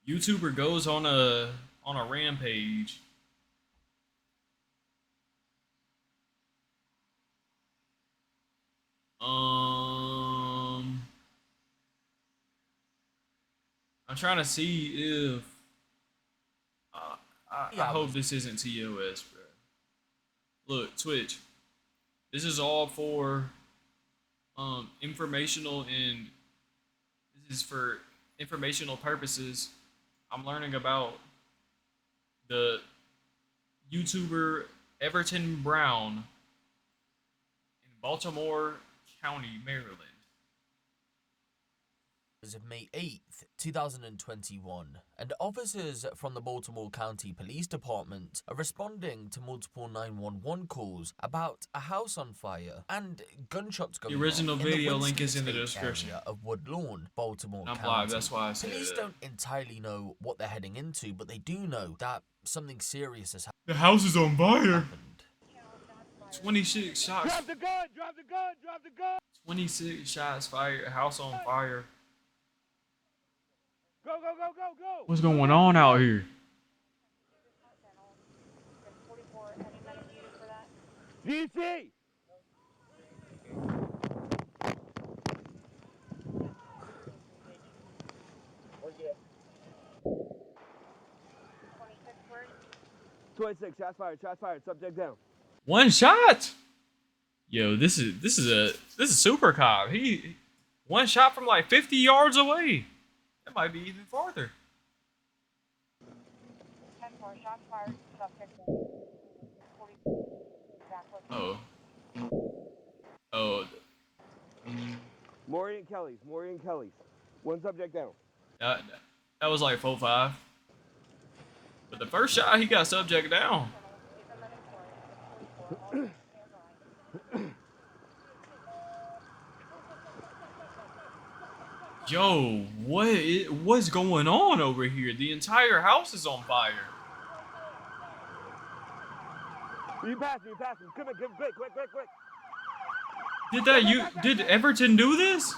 YouTuber goes on a rampage. Um, I'm trying to see if uh, I hope hours. this isn't TOS, bro. Look, Twitch. This is all for informational, and this is for informational purposes. I'm learning about the YouTuber Everton Brown in Baltimore County, Maryland. Of May 8th, 2021, and officers from the Baltimore County Police Department are responding to multiple 911 calls about a house on fire and gunshots The going off original in the video link Winston is in the Estate description. area of Woodlawn, Baltimore And I'm live, that's County. why I said Police that. don't entirely know what they're heading into, but they do know that something serious has The house is on fire. happened. 26 shots. Drop the gun! Drop the gun! Drop the gun! 26 shots fired. House on fire. Go, go, go, go, go! What's going on out here? DC! Where's 26, shots fired, subject down. One shot. Yo, this is super cop. He one shot from like 50 yards away. That might be even farther. 10-4, shots fired, subject. Oh. Oh. Maury and Kelly's. One subject down. That was like 4-5. But the first shot, he got subject down. Yo, what's going on over here? The entire house is on fire. You pass me. Come in, quick. Did Everton do this?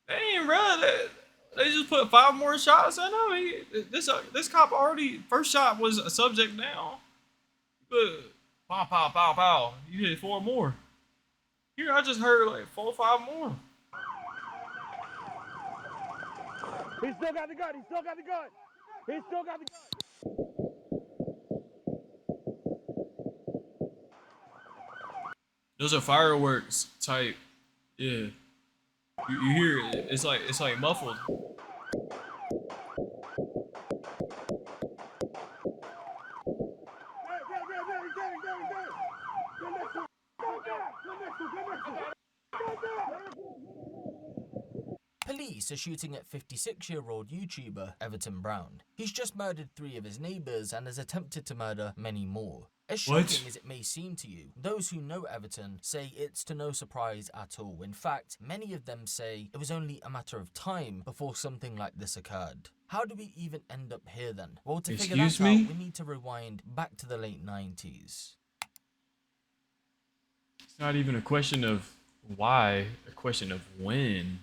They ain't run. They just put 5 more shots in him. This cop already first shot was a subject down. But pow pow pow pow. You hit 4 more. Here I just heard like 4 or 5 more. He still got the gun. Those are fireworks type. Yeah. You hear it. It's like muffled. Police are shooting at 56-year-old YouTuber Everton Brown. He's just murdered 3 of his neighbours and has attempted to murder many more. As shocking as it may seem to you, those who know Everton say it's to no surprise at all. In fact, many of them say it was only a matter of time before something like this occurred. How do we even end up here then? Well, to figure that out, we need to rewind back to the late 90s. It's not even a question of why, a question of when.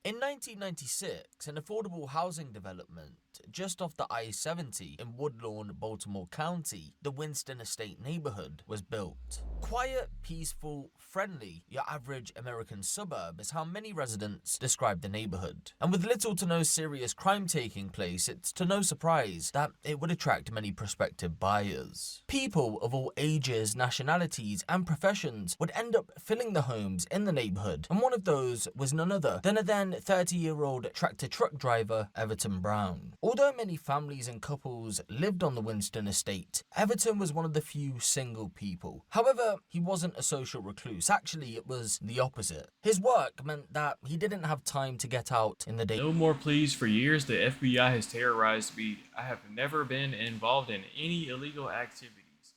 In 1996, an affordable housing development just off the I-70 in Woodlawn, Baltimore County, the Winston Estate neighborhood was built. Quiet, peaceful, friendly, your average American suburb is how many residents describe the neighborhood. And with little to no serious crime taking place, it's to no surprise that it would attract many prospective buyers. People of all ages, nationalities, and professions would end up filling the homes in the neighborhood, and one of those was none other than a then 30-year-old tractor truck driver, Everton Brown. Although many families and couples lived on the Winston estate, Everton was one of the few single people. However, he wasn't a social recluse. Actually, it was the opposite. His work meant that he didn't have time to get out in the day. No more pleas. For years, the FBI has terrorized me. I have never been involved in any illegal activities.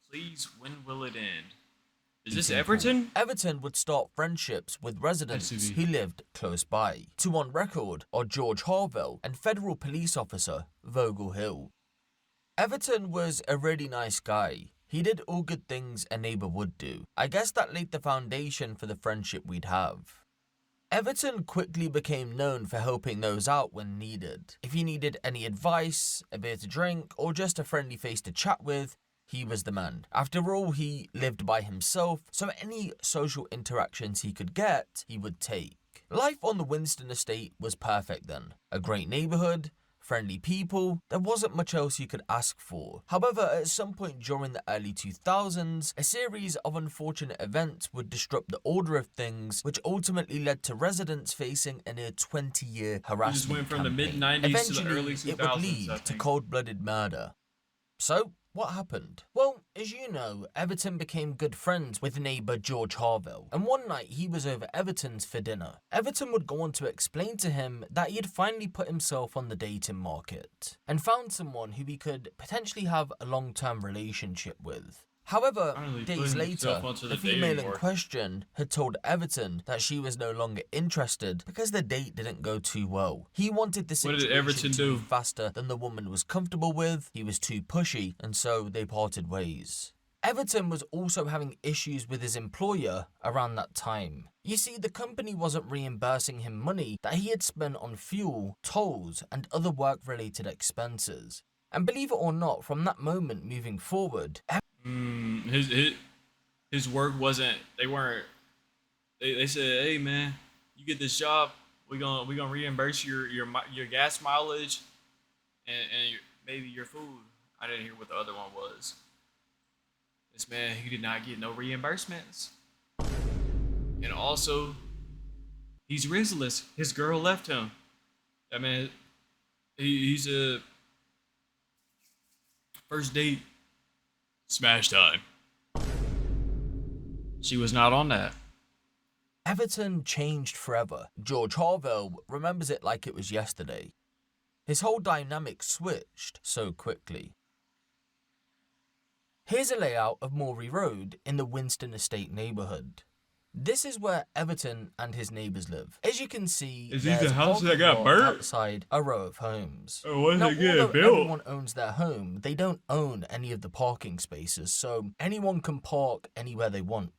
Please, when will it end? Is this Everton? Everton would start friendships with residents who lived close by. 2 on record are George Harville and federal police officer Vogel Hill. Everton was a really nice guy. He did all good things a neighbour would do. I guess that laid the foundation for the friendship we'd have. Everton quickly became known for helping those out when needed. If he needed any advice, a beer to drink, or just a friendly face to chat with, he was the man. After all, he lived by himself, so any social interactions he could get, he would take. Life on the Winston estate was perfect then. A great neighbourhood, friendly people, there wasn't much else you could ask for. However, at some point during the early 2000s, a series of unfortunate events would disrupt the order of things, which ultimately led to residents facing a near 20-year harassment just went from the campaign. mid-90s to the early Eventually, it would 2000s, lead I to think. cold-blooded murder. So, what happened? Well, as you know, Everton became good friends with neighbour George Harville, and one night he was over Everton's for dinner. Everton would go on to explain to him that he had finally put himself on the dating market, and found someone who he could potentially have a long-term relationship with. However, Finally days putting later, himself onto the the dating female in market. question had told Everton that she was no longer interested because the date didn't go too well. He wanted the What did situation Everton to do? move faster than the woman was comfortable with, he was too pushy, and so they parted ways. Everton was also having issues with his employer around that time. You see, the company wasn't reimbursing him money that he had spent on fuel, tolls, and other work-related expenses. And believe it or not, from that moment moving forward, His work wasn't. They weren't. They said, "Hey man, you get this job. We gonna reimburse your gas mileage, and maybe your food." I didn't hear what the other one was. This man, he did not get no reimbursements, and also, he's restless. His girl left him. That man, he's a first date. Smash time. She was not on that. Everton changed forever. George Harville remembers it like it was yesterday. His whole dynamic switched so quickly. Here's a layout of Morey Road in the Winston Estate neighbourhood. This is where Everton and his neighbours live. As you can see, Is these there's the a houses that parking got lot burnt? outside a row of homes. Oh, when Now, they get although built? everyone owns their home, they don't own any of the parking spaces, so anyone can park anywhere they want.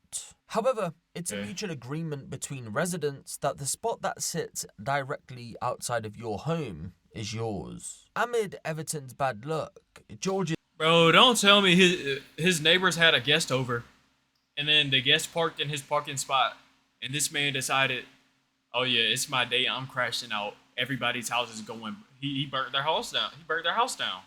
However, it's a Okay. mutual agreement between residents that the spot that sits directly outside of your home is yours. Amid Everton's bad luck, George Bro, don't tell me his neighbors had a guest over, and then the guest parked in his parking spot, and this man decided, oh yeah, it's my day, I'm crashing out. Everybody's house is going. He burnt their house down. He burnt their house down.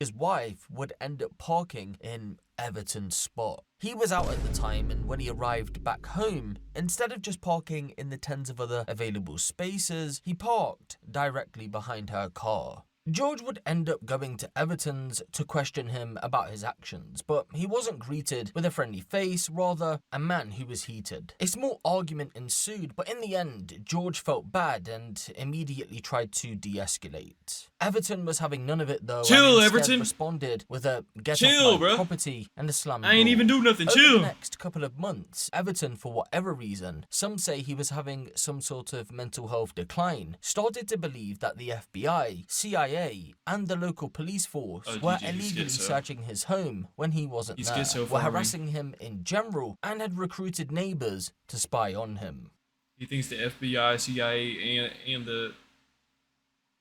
his wife would end up parking in Everton's spot. He was out at the time, and when he arrived back home, instead of just parking in the tens of other available spaces, he parked directly behind her car. George would end up going to Everton's to question him about his actions, but he wasn't greeted with a friendly face, rather a man who was heated. A small argument ensued, but in the end, George felt bad and immediately tried to de-escalate. Everton was having none of it though, Chill, and instead Everton. responded with a get Chill, off my bruh. property and a slam I ain't door. even do nothing. Over Chill. the next couple of months, Everton, for whatever reason, some say he was having some sort of mental health decline, started to believe that the FBI, CIA, and the local police force Oh, were GG, he's illegally schizo. searching his home when he wasn't He's there, schizo were for me. harassing him in general, and had recruited neighbours to spy on him. He thinks the FBI, CIA, and the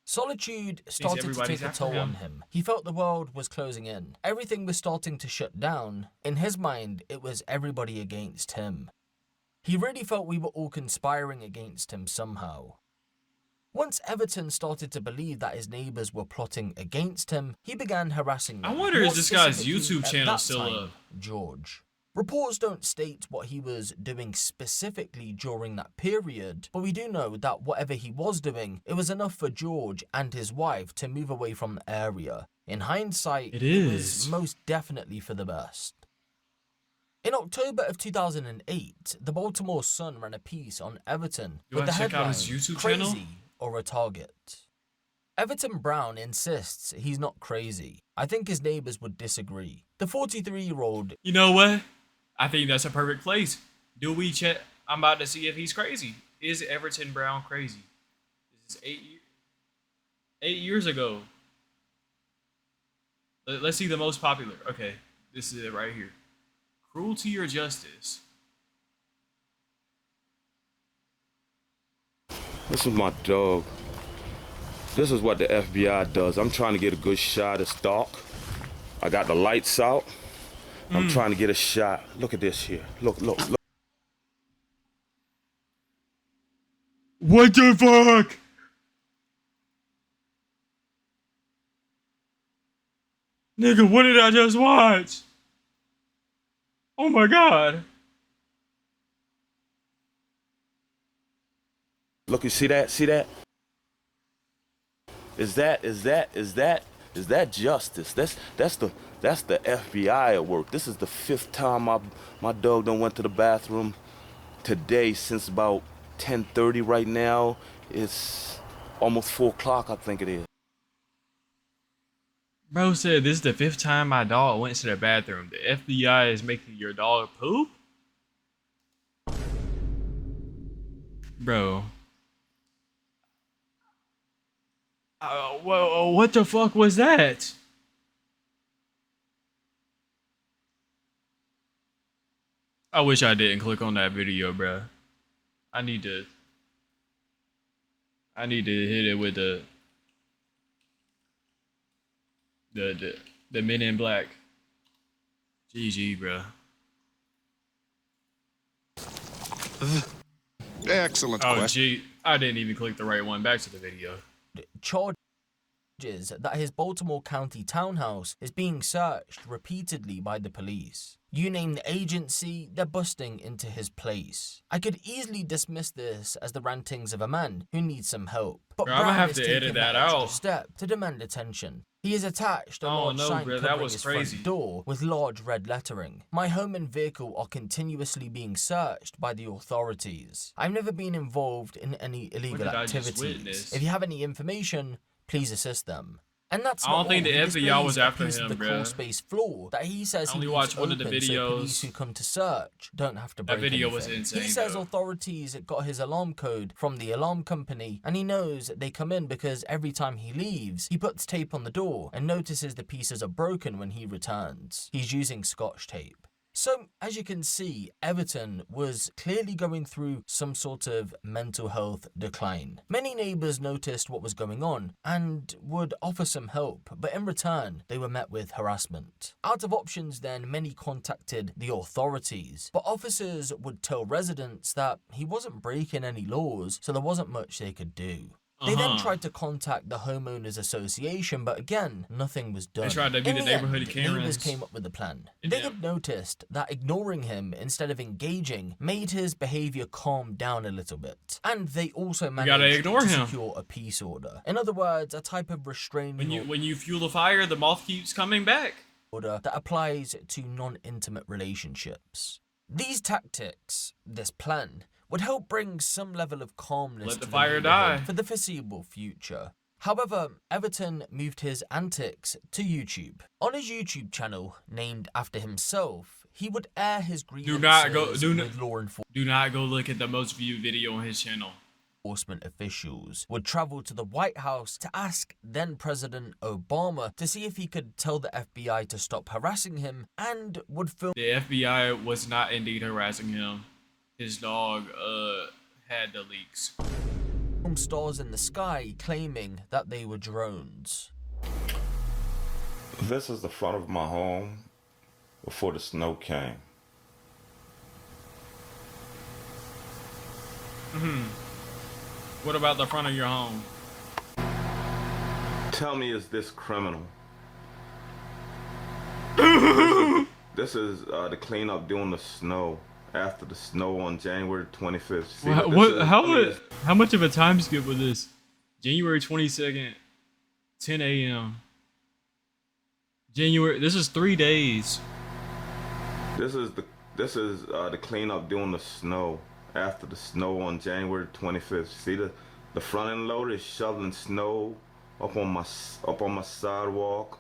Solitude started to everybody's take a after toll on him. him. He felt the world was closing in. Everything was starting to shut down. In his mind, it was everybody against him. He really felt we were all conspiring against him somehow. Once Everton started to believe that his neighbours were plotting against him, he began harassing them. I wonder, More is this guy's specifically, YouTube at channel that still time, up? George. Reports don't state what he was doing specifically during that period, but we do know that whatever he was doing, it was enough for George and his wife to move away from the area. In hindsight, It it was is. most definitely for the best. In October of 2008, the Baltimore Sun ran a piece on Everton You with the wanna check out headline, his YouTube "Crazy channel? or a Target?" Everton Brown insists he's not crazy. I think his neighbours would disagree. The 43-year-old You know what? I think that's a perfect place. Do we check? I'm about to see if he's crazy. Is Everton Brown crazy? This is 8 years ago. Let's see the most popular. Okay, This is it right here. Cruelty or justice? This is my dog. This is what the FBI does. I'm trying to get a good shot. It's dark. I got the lights out. I'm trying to get a shot. Look at this here. Look, look, look. What the fuck? Nigga, what did I just watch? Oh my god. Look, you see that? See that? Is that justice? That's the FBI at work. This is the 5th time my dog done went to the bathroom today since about 10:30 right now. It's almost 4 o'clock, I think it is. Bro said this is the 5th time my dog went to the bathroom. The FBI is making your dog poop? Bro. Well, what the fuck was that? I wish I didn't click on that video, bro. I need to hit it with the Men in Black. GG, bro. Excellent Oh, question. gee, I didn't even click the right one. Back to the video. Charges that his Baltimore County townhouse is being searched repeatedly by the police. You name the agency, they're busting into his place. I could easily dismiss this as the rantings of a man who needs some help, but Bro, I'm gonna Brown have is to edit taking that extra out. step to demand attention. He has attached a Oh, large no, sign bro, that covering was his crazy. front door with large red lettering. My home and vehicle are continuously being searched by the authorities. I've never been involved in any illegal did I just activities. witness? If you have any information, please assist them. And that's I don't not think all. the He FBI was displays a after piece of him, the bro. crawl space floor that he says I he only leaves watched one of the open so police videos. who come to search don't have to break That video was anything. insane, He says though. authorities got his alarm code from the alarm company, and he knows they come in because every time he leaves, he puts tape on the door and notices the pieces are broken when he returns. He's using Scotch tape. So, as you can see, Everton was clearly going through some sort of mental health decline. Many neighbours noticed what was going on and would offer some help, but in return, they were met with harassment. Out of options then, many contacted the authorities, but officers would tell residents that he wasn't breaking any laws, so there wasn't much they could do. They then tried to contact the homeowners association, but again, nothing was done. They tried to be In the the neighborhood end, Karens. neighbors came up with a plan. Yeah. They had noticed that ignoring him instead of engaging made his behavior calm down a little bit. And they also gotta managed ignore to him. secure a peace order. In other words, a type of restraining When you fuel the fire, the moth keeps coming back. order that applies to non-intimate relationships. These tactics, this plan, would help bring some level of calmness Let to the the fire neighborhood die. for the foreseeable future. However, Everton moved his antics to YouTube. On his YouTube channel, named after himself, he would air his grievances with law Do not go look at the most viewed video on his channel. enforcement officials, would travel to the White House to ask then President Obama to see if he could tell the FBI to stop harassing him, and would film The FBI was not indeed harassing him. His dog had the leaks. stars in the sky claiming that they were drones. This is the front of my home before the snow came. What about the front of your home? Tell me, is this criminal? This is the cleanup during the snow. After the snow on January 25th. See, How much of a time skip was this? January 22nd, 10 a.m. This is 3 days. This is the cleanup during the snow. After the snow on January 25th. See, the front end loader is shoveling snow up on my sidewalk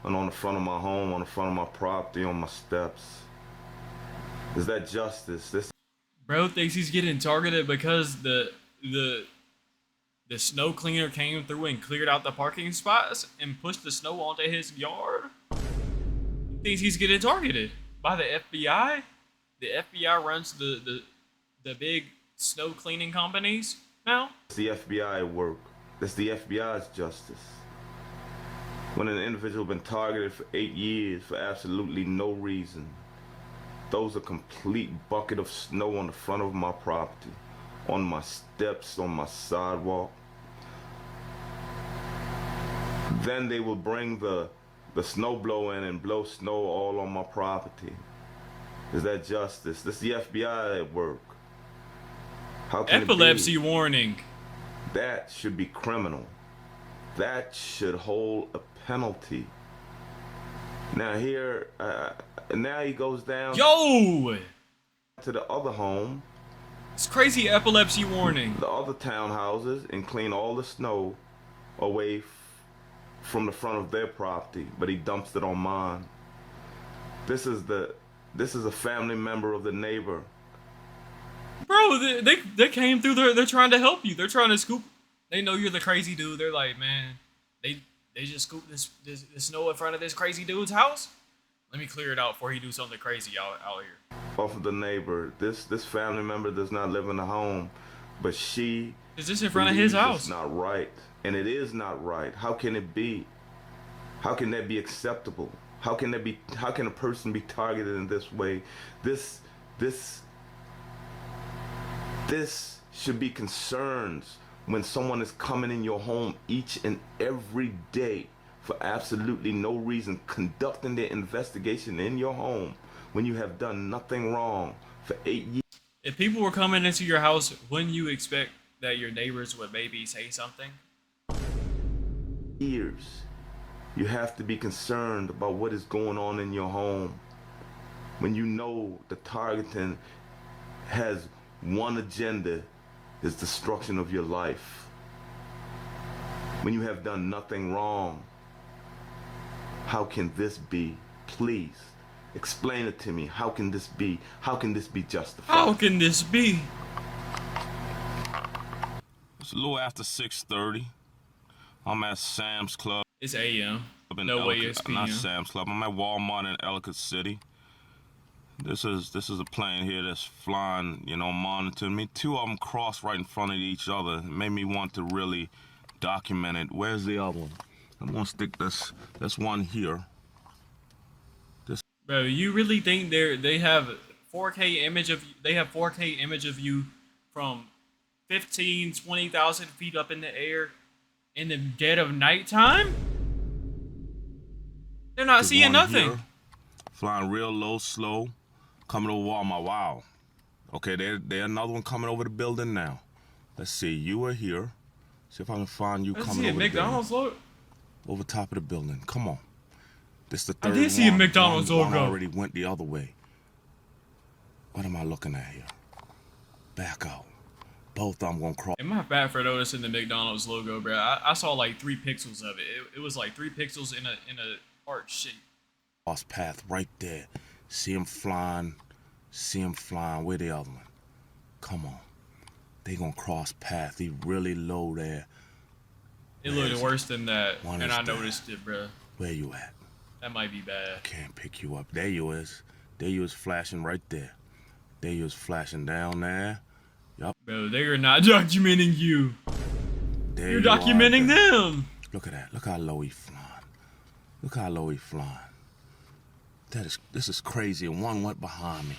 and on the front of my home, on the front of my property, on my steps. Is that justice? Bro thinks he's getting targeted because the snow cleaner came through and cleared out the parking spots and pushed the snow onto his yard. thinks he's getting targeted by the FBI. The FBI runs the big snow cleaning companies now. It's the FBI work. That's the FBI's justice. When an individual been targeted for 8 years for absolutely no reason, throws a complete bucket of snow on the front of my property, on my steps, on my sidewalk. Then they will bring the snowblower in and blow snow all on my property. Is that justice? This is the FBI at work. How can Epilepsy it be? warning. That should be criminal. That should hold a penalty. Now here, now he goes down Yo! to the other home, It's crazy epilepsy warning. the other townhouses, and clean all the snow away from the front of their property, but he dumps it on mine. This is a family member of the neighbor. Bro, they came through there. They're trying to help you. They're trying to scoop. They know you're the crazy dude. They're like, man, they just scooped this snow in front of this crazy dude's house. Let me clear it out before he do something crazy out here. Off of the neighbor. This family member does not live in the home, but she Is this in front of his believes house? it's not right, and it is not right. How can it be? How can that be acceptable? How can a person be targeted in this way? This should be concerns when someone is coming in your home each and every day for absolutely no reason, conducting their investigation in your home when you have done nothing wrong for 8 years. If people were coming into your house, wouldn't you expect that your neighbors would maybe say something? You have to be concerned about what is going on in your home when you know the targeting has one agenda, is destruction of your life. When you have done nothing wrong, how can this be? Please explain it to me. How can this be? How can this be justified? How can this be? It's a little after 6:30. I'm at Sam's Club. It's AM. in No way Ellicott- it's Not PM. Sam's Club. I'm at Walmart in Ellicott City. This is a plane here that's flying, monitoring me. Two of them crossed right in front of each other. It made me want to really document it. Where's the other one? I'm gonna stick this one here. Bro, you really think they have 4K image of you from 15, 20,000 feet up in the air in the dead of nighttime? They're not There's seeing one nothing. here, flying real low, slow, coming over Walmart. Wow. Okay, there's another one coming over the building now. Let's see. You are here. See if I can find you I coming see a over McDonald's logo. over top of the building. Come on. This the I third did see a one. McDonald's One logo. already went the other way. What am I looking at here? Back out. Both of them gonna cross. Am I bad for noticing the McDonald's logo, bro? I saw like 3 pixels of it. It was like 3 pixels in a arch shape. Cross path right there. See him flying. See him flying. Where the other one? Come on. They gonna cross path. He really low there. It looked worse than that, One and is I there. noticed it, bro. Where you at? That might be bad. Can't pick you up. There you is. There you is flashing right there. There you is flashing down there. Yup. Bro, they are not documenting you. There You're you are documenting there. them. Look at that. Look how low he flying. Look how low he flying. This is crazy. And one went behind me.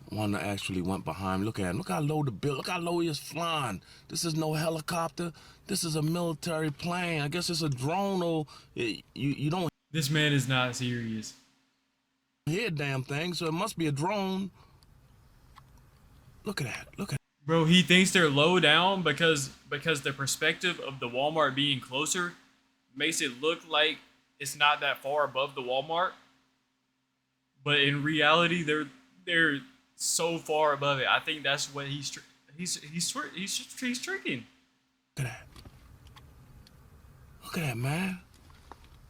One actually went behind me. Look at him. Look how low the bill. Look how low he is flying. This is no helicopter. This is a military plane. I guess it's a drone or you don't This man is not serious. hear a damn thing, so it must be a drone. Look at that. Look at Bro, he thinks they're low down because the perspective of the Walmart being closer makes it look like it's not that far above the Walmart. But in reality, they're so far above it. I think that's what he's tricking. Look at that. Look at that, man.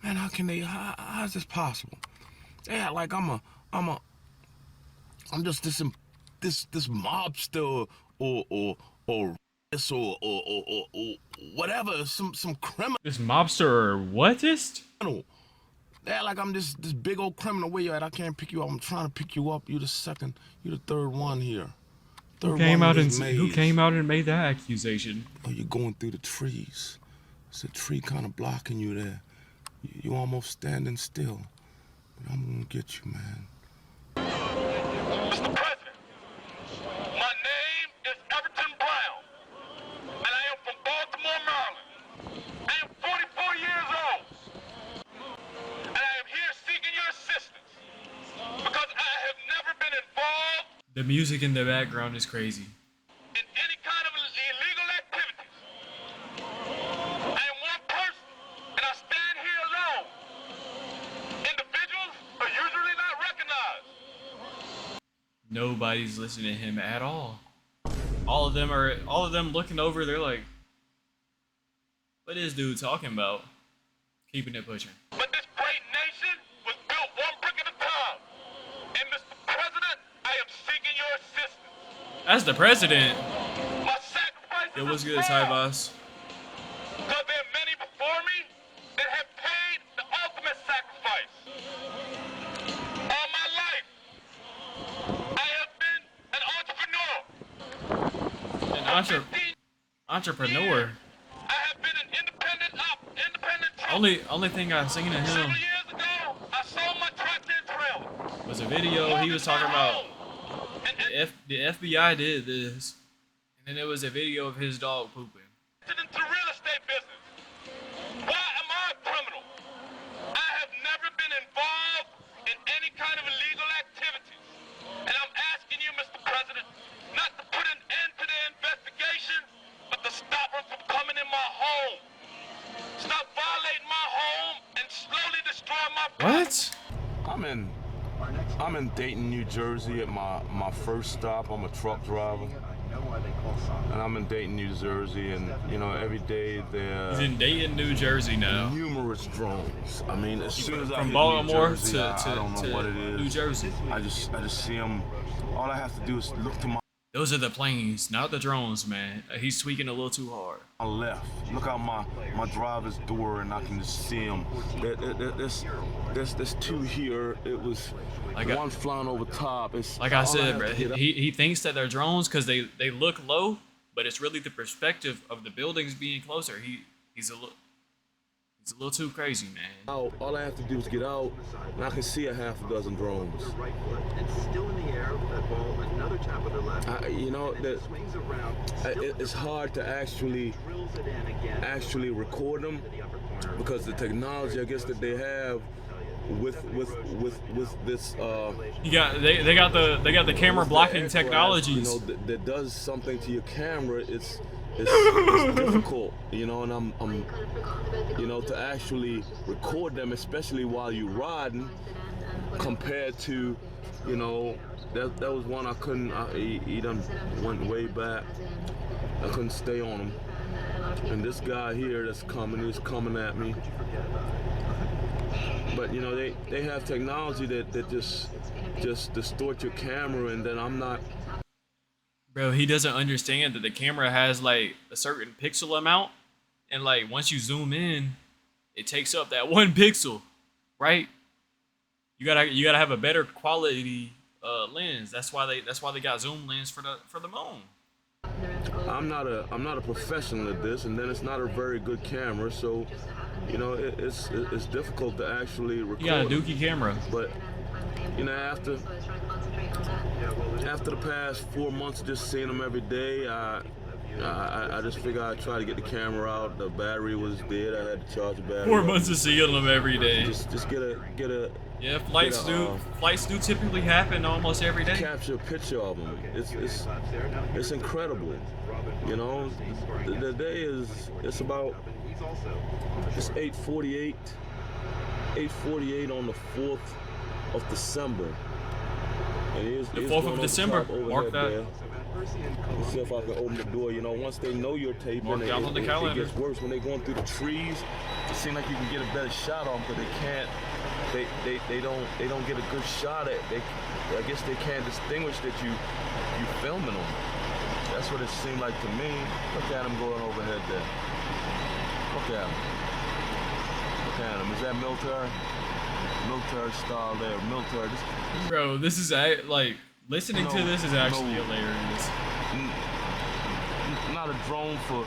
Man, how can they? How is this possible? They act like I'm just this mobster or this or whatever, some criminal. This mobster or whatist? They act like I'm this big old criminal. Where you at? I can't pick you up. I'm trying to pick you up. You the second. You the third one here. Who came out and made that accusation? Oh, you're going through the trees. It's a tree kind of blocking you there. You almost standing still. But I'm gonna get you, man. Mr. President, my name is Everton Brown, and I am from Baltimore, Maryland. I am 44 years old, and I am here seeking your assistance because I have never been involved The music in the background is crazy. in any kind of illegal activities. I am one person, and I stand here alone. Individuals are usually not recognized. Nobody's listening to him at all. All of them looking over, they're like, what is dude talking about? Keeping it pushing. But this great nation was built one brick at a time. And Mr. President, I am seeking your assistance. That's the president. My sacrifice It was good, Ty Boss. Because there are many before me that have paid the ultimate sacrifice. All my life, I have been an entrepreneur. Entrepreneur. I have been an independent trucker. Only thing I've seen of him Several years ago, I sold my tractor and trailer. was a video he was talking about. The FBI did this, and then there was a video of his dog pooping. Into the real estate business. Why am I a criminal? I have never been involved in any kind of illegal activities. And I'm asking you, Mr. President, not to put an end to the investigation, but to stop them from coming in my home. Stop violating my home and slowly destroy my What? I'm in Dayton, New Jersey at my first stop. I'm a truck driver. And I'm in Dayton, New Jersey, and you know, every day there He's in Dayton, New Jersey now. numerous drones. I mean, as soon as I From hit Baltimore New Jersey, I don't know what it is. New Jersey. I just see them. All I have to do is look to my Those are the planes, not the drones, man. He's tweaking a little too hard. left. Look out my driver's door, and I can just see them. There's two here. It was one flying over top. It's Like I all said, have bro, to get up- he thinks that they're drones because they look low, but it's really the perspective of the buildings being closer. He's a little too crazy, man. out. All I have to do is get out, and I can see a half a dozen drones. You know that it's hard to actually record them because the technology, I guess, that they have with this. They got the camera blocking aircraft, technologies. You know, that does something to your camera. It's difficult, you know, and I'm you know, to actually record them, especially while you're riding, compared to, you know, that was one I couldn't. He done went way back. I couldn't stay on him. And this guy here that's coming, he's coming at me. But you know, they have technology that just distort your camera, and then I'm not. Bro, he doesn't understand that the camera has like a certain pixel amount, and like once you zoom in, it takes up that 1 pixel, right? You gotta have a better quality lens. That's why they got zoom lens for the moon. I'm not a professional at this, and then it's not a very good camera, so you know it's difficult to actually record. You got a dookie camera. But you know, after the past 4 months of just seeing them every day, I just figured I'd try to get the camera out. The battery was dead. I had to charge the battery. 4 months of seeing them every day. Just get a Yeah, flights do typically happen almost every day. capture a picture of them. It's incredible. You know, the day it's 8:48 on the 4th of December. And The 4th of December. Mark that. Let's see if I can open the door. You know, once they know you're taping, Mark down on the calendar. it gets worse when they're going through the trees. It seems like you can get a better shot on them, but they can't. They don't get a good shot at. I guess they can't distinguish that you filming them. That's what it seemed like to me. Look at him going overhead there. Look at him. Look at him. Is that military? Military style there, military. Bro, this is like listening to this is actually hilarious. Not a drone for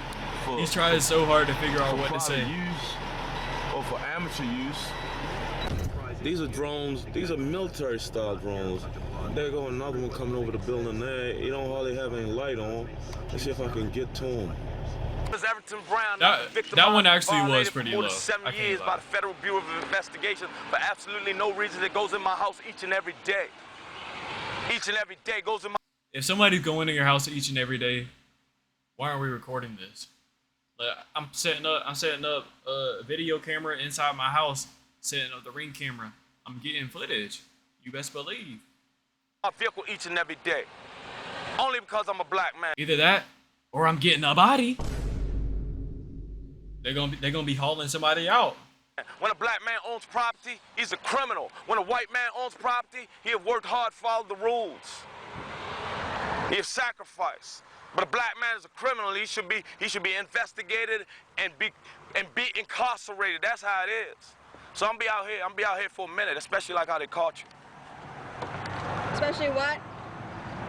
He's trying so hard to figure out what to say. Use or for amateur use. These are drones. These are military style drones. There go another one coming over the building there. You don't hardly have any light on. Let's see if I can get to him. That one actually was pretty low. 7 years by the Federal Bureau of Investigation for absolutely no reason. It goes in my house each and every day. Each and every day goes in my. If somebody's going to your house each and every day, why aren't we recording this? Like, I'm setting up a video camera inside my house, setting up the Ring camera. I'm getting footage. You best believe. My vehicle each and every day. Only because I'm a black man. Either that, or I'm getting a body. They're gonna be hauling somebody out. When a black man owns property, he's a criminal. When a white man owns property, he have worked hard, followed the rules. He has sacrificed. But a black man is a criminal. He should be investigated and be incarcerated. That's how it is. So I'm be out here for a minute, especially like how they caught you. Especially what?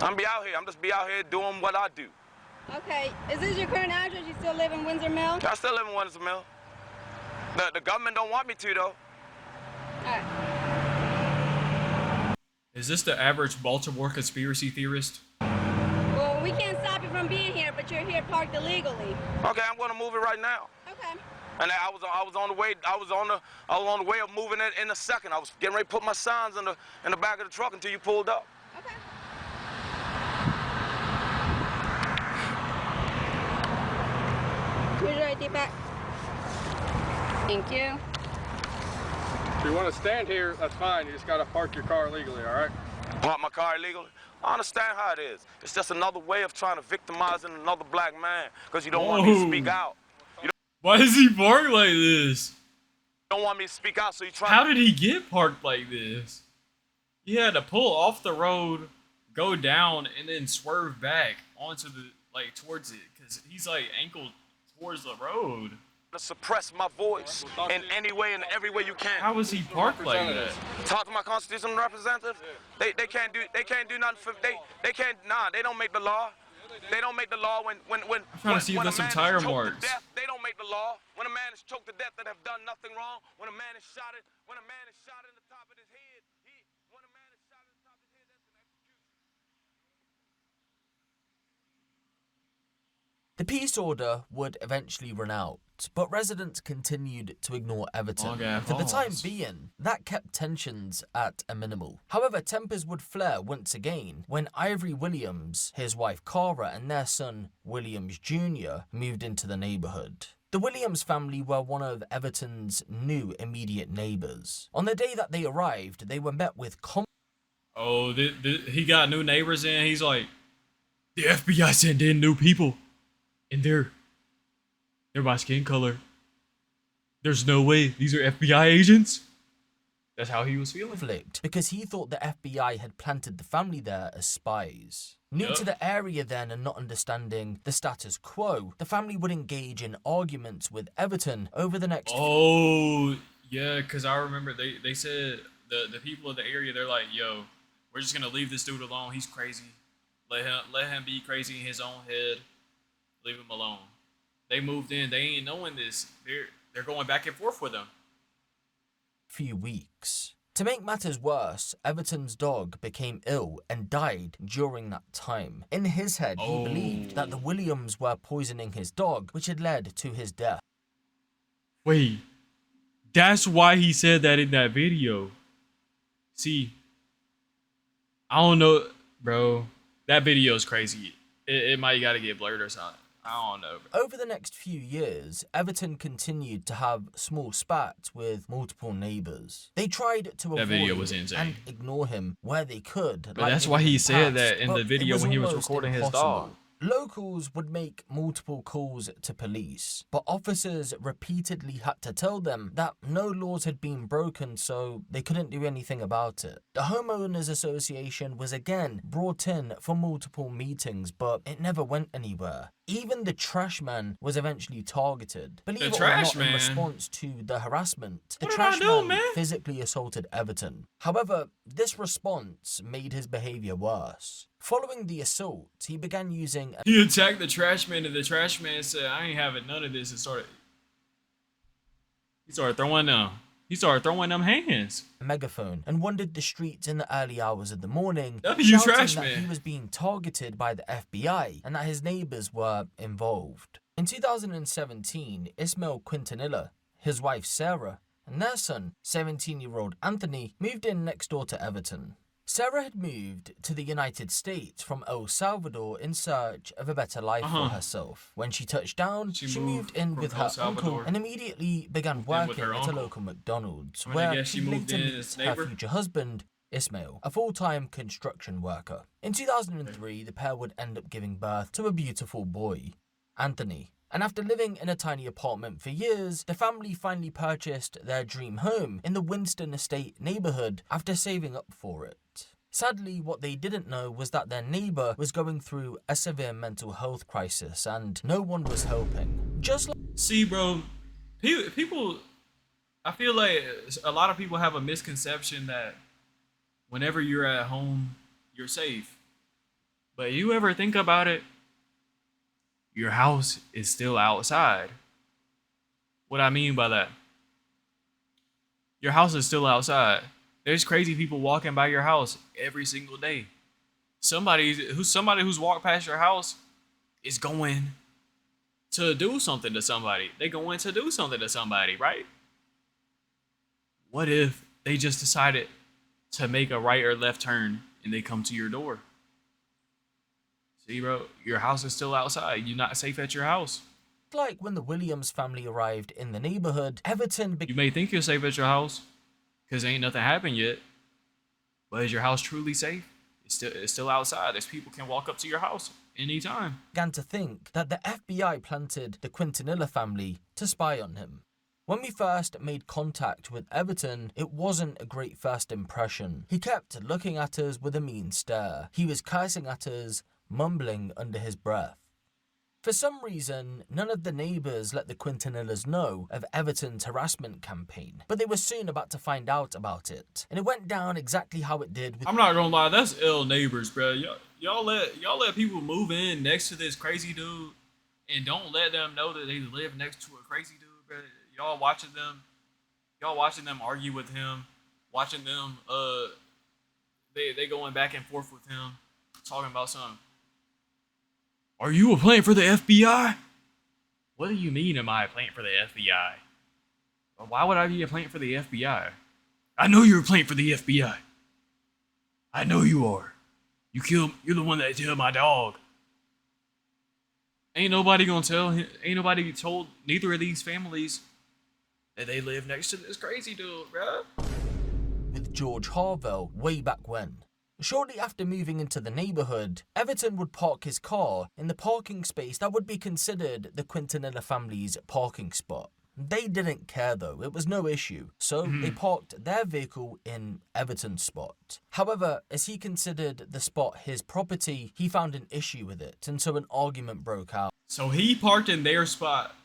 I'm just be out here doing what I do. Okay, is this your current address? You still live in Windsor Mill? I still live in Windsor Mill. The government don't want me to, though. Alright. Is this the average Baltimore conspiracy theorist? Well, we can't stop you from being here, but you're here parked illegally. Okay, I'm gonna move it right now. Okay. And I was on the way. I was on the way of moving it in a second. I was getting ready to put my signs in the back of the truck until you pulled up. Okay. Here's your ID back. Thank you. If you want to stand here, that's fine. You just got to park your car legally, all right? Park my car illegally? I understand how it is. It's just another way of trying to victimize another black man because you don't want me to speak out. Why is he parked like this? You don't want me to speak out, so you try. How did he get parked like this? He had to pull off the road, go down, and then swerve back onto the towards it because he's ankled towards the road. To suppress my voice in any way and every way you can. How was he parked like that? Talk to my constitutional representative. They can't do nothing for they can't they don't make the law. They don't make the law when I'm trying to see if there's some tire marks. They don't make the law. When a man is choked to death that have done nothing wrong. When a man is shot in the top of his head. When a man is shot in the top of his head, that's an execution. The peace order would eventually run out, but residents continued to ignore Everton. For the time being, that kept tensions at a minimal. However, tempers would flare once again when Ivory Williams, his wife Cara, and their son Williams Jr. moved into the neighborhood. The Williams family were one of Everton's new immediate neighbors. On the day that they arrived, they were met with he got new neighbors in. He's like, the FBI sent in new people. And they're my skin color. There's no way these are FBI agents. That's how he was feeling. Conflict because he thought the FBI had planted the family there as spies. New to the area then and not understanding the status quo, the family would engage in arguments with Everton over the next. Oh yeah, because I remember they said the people of the area, they're like, yo, we're just gonna leave this dude alone. He's crazy. Let him be crazy in his own head. Leave him alone. They moved in. They ain't knowing this. They're going back and forth with him. Few weeks. To make matters worse, Everton's dog became ill and died during that time. In his head, he believed that the Williams were poisoning his dog, which had led to his death. Wait, that's why he said that in that video. See, I don't know, bro. That video is crazy. It might gotta get blurred or something. I don't know. Over the next few years, Everton continued to have small spats with multiple neighbours. They tried to avoid and ignore him where they could. But that's why he said that in the video when he was recording his dog. Locals would make multiple calls to police, but officers repeatedly had to tell them that no laws had been broken, so they couldn't do anything about it. The Homeowners Association was again brought in for multiple meetings, but it never went anywhere. Even the trash man was eventually targeted. Believe it or not, in response to the harassment, the trash man physically assaulted Everton. However, this response made his behavior worse. Following the assault, he began using... He attacked the trash man, and the trash man said, I ain't having none of this, and he started throwing them hands. A megaphone and wandered the streets in the early hours of the morning, trash that man. he was being targeted by the FBI and that his neighbors were involved. In 2017, Ismail Quintanilla, his wife Sarah, and their son, 17-year-old Anthony, moved in next door to Everton. Sarah had moved to the United States from El Salvador in search of a better life for herself. When she touched down, she moved in with her uncle and immediately began working at a local McDonald's, where she later meets her future husband, Ismail, a full-time construction worker. In 2003, the pair would end up giving birth to a beautiful boy, Anthony. And after living in a tiny apartment for years, the family finally purchased their dream home in the Winston Estate neighborhood after saving up for it. Sadly, what they didn't know was that their neighbor was going through a severe mental health crisis and no one was helping. Just like... See, bro, people, I feel like a lot of people have a misconception that whenever you're at home, you're safe. But you ever think about it? Your house is still outside. What I mean by that? Your house is still outside. There's crazy people walking by your house every single day. Somebody who's walked past your house is going to do something to somebody. They're going to do something to somebody, right? What if they just decided to make a right or left turn and they come to your door? See, bro, your house is still outside. You're not safe at your house. Like when the Williams family arrived in the neighborhood, Everton... You may think you're safe at your house because ain't nothing happened yet. But is your house truly safe? It's still outside. There's people can walk up to your house anytime. Began to think that the FBI planted the Quintanilla family to spy on him. When we first made contact with Everton, it wasn't a great first impression. He kept looking at us with a mean stare. He was cursing at us, mumbling under his breath. For some reason, none of the neighbours let the Quintanillas know of Everton's harassment campaign, but they were soon about to find out about it, and it went down exactly how it did with... I'm not gonna lie, that's ill neighbors, bro. Y'all let people move in next to this crazy dude, and don't let them know that they live next to a crazy dude, bro. Y'all watching them argue with him, watching them they going back and forth with him, talking about something. Are you a plant for the FBI? What do you mean, am I a plant for the FBI? Why would I be a plant for the FBI? I know you're a plant for the FBI. I know you are. You're the one that killed my dog. Ain't nobody told neither of these families that they live next to this crazy dude, bro. With George Harvell way back when. Shortly after moving into the neighborhood, Everton would park his car in the parking space that would be considered the Quintanilla family's parking spot. They didn't care though, it was no issue, so they parked their vehicle in Everton's spot. However, as he considered the spot his property, he found an issue with it, and so an argument broke out. So he parked in their spot,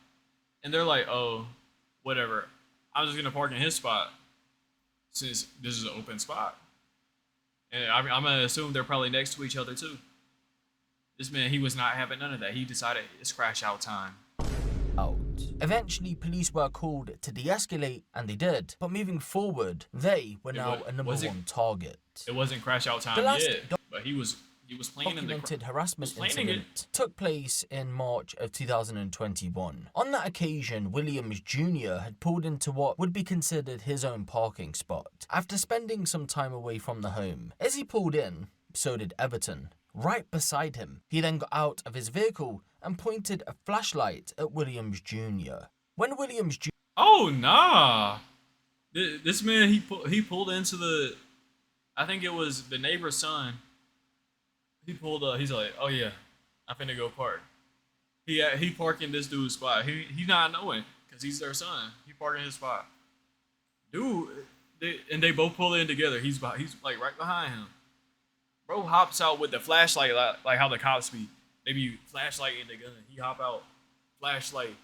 and they're like, oh, whatever, I'm just gonna park in his spot, since this is an open spot. And I'm gonna assume they're probably next to each other too. This man, he was not having none of that. He decided it's crash out time. Eventually, police were called to de-escalate, and they did. But moving forward, they were now a number one target. It wasn't crash out time yet, but he was playing in the documented harassment incident took place in March of 2021. On that occasion, Williams Jr. had pulled into what would be considered his own parking spot after spending some time away from the home. As he pulled in, so did Everton, right beside him. He then got out of his vehicle and pointed a flashlight at Williams Jr. When Williams Jr. Oh, nah. This man, he pulled into the, I think it was the neighbor's son. He pulled up, he's like, oh yeah, I finna go park. He parking this dude's spot. He not knowing because he's their son. He parking his spot. Dude, they both pull in together. He's like right behind him. Bro hops out with the flashlight like how the cops be. They be flashlighting the gun. He hop out, flashlight.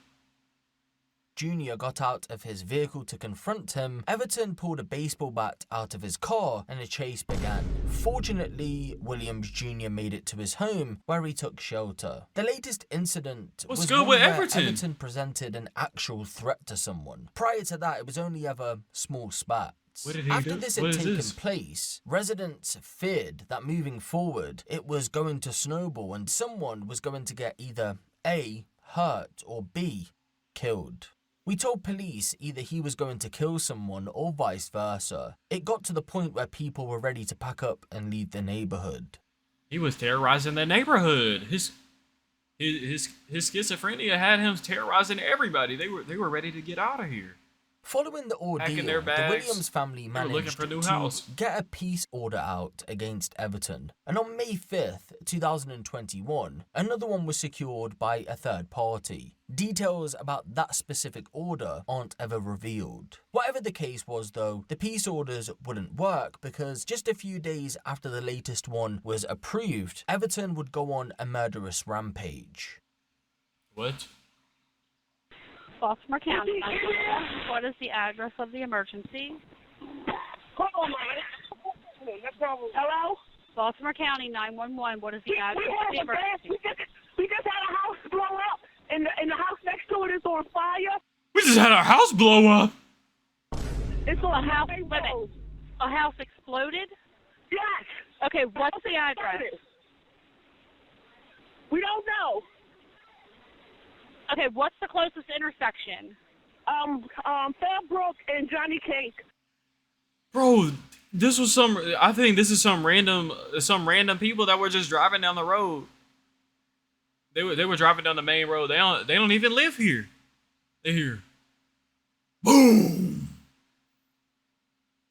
Junior got out of his vehicle to confront him. Everton pulled a baseball bat out of his car and a chase began. Fortunately, Williams Jr. made it to his home where he took shelter. The latest incident was good one with where Everton? Everton presented an actual threat to someone. Prior to that, it was only ever small spats. What did he After do? this What had is taken this? place, residents feared that moving forward, it was going to snowball and someone was going to get either A, hurt, or B, killed. We told police either he was going to kill someone or vice versa. It got to the point where people were ready to pack up and leave the neighborhood. He was terrorizing the neighborhood. His schizophrenia had him terrorizing everybody. They were ready to get out of here. Following the ordeal, their the bags. Williams family They were looking managed for a new to house. get a peace order out against Everton. And on May 5th, 2021, another one was secured by a third party. Details about that specific order aren't ever revealed. Whatever the case was though, the peace orders wouldn't work because just a few days after the latest one was approved, Everton would go on a murderous rampage. What? Baltimore County. What is the address of the emergency? Hold on, man. Hello? Baltimore County 911. What is the address of the emergency? We just had a house blow up, and the house next to it is on fire. We just had our house blow up. It's on A house, Rampage wait a minute. Road. A house exploded? Yes. Okay, what's the address? We don't know. Okay, what's the closest intersection? Fairbrook and Johnny Cake. Bro, this was I think this is some random people that were just driving down the road. They were driving down the main road. They don't even live here. They hear boom.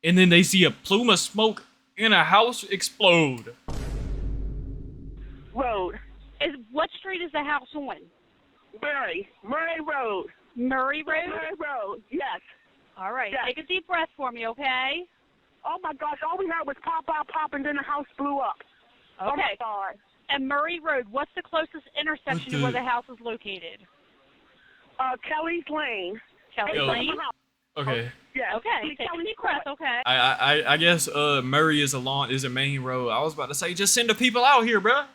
And then they see a plume of smoke and a house explode. Road. What street is the house on? Murray Road. Murray Road? Murray Road. Yes. All right, Yes. take a deep breath for me, okay? Oh my gosh! All we heard was pop, and then the house blew up. Oh my Okay. God. And Murray Road, what's the closest intersection where the house is located? Kelly's Lane. Kelly Yo. Lane? Okay. Yes. Okay, take a deep breath, okay? I guess Murray is a main road. I was about to say just send the people out here, bruh.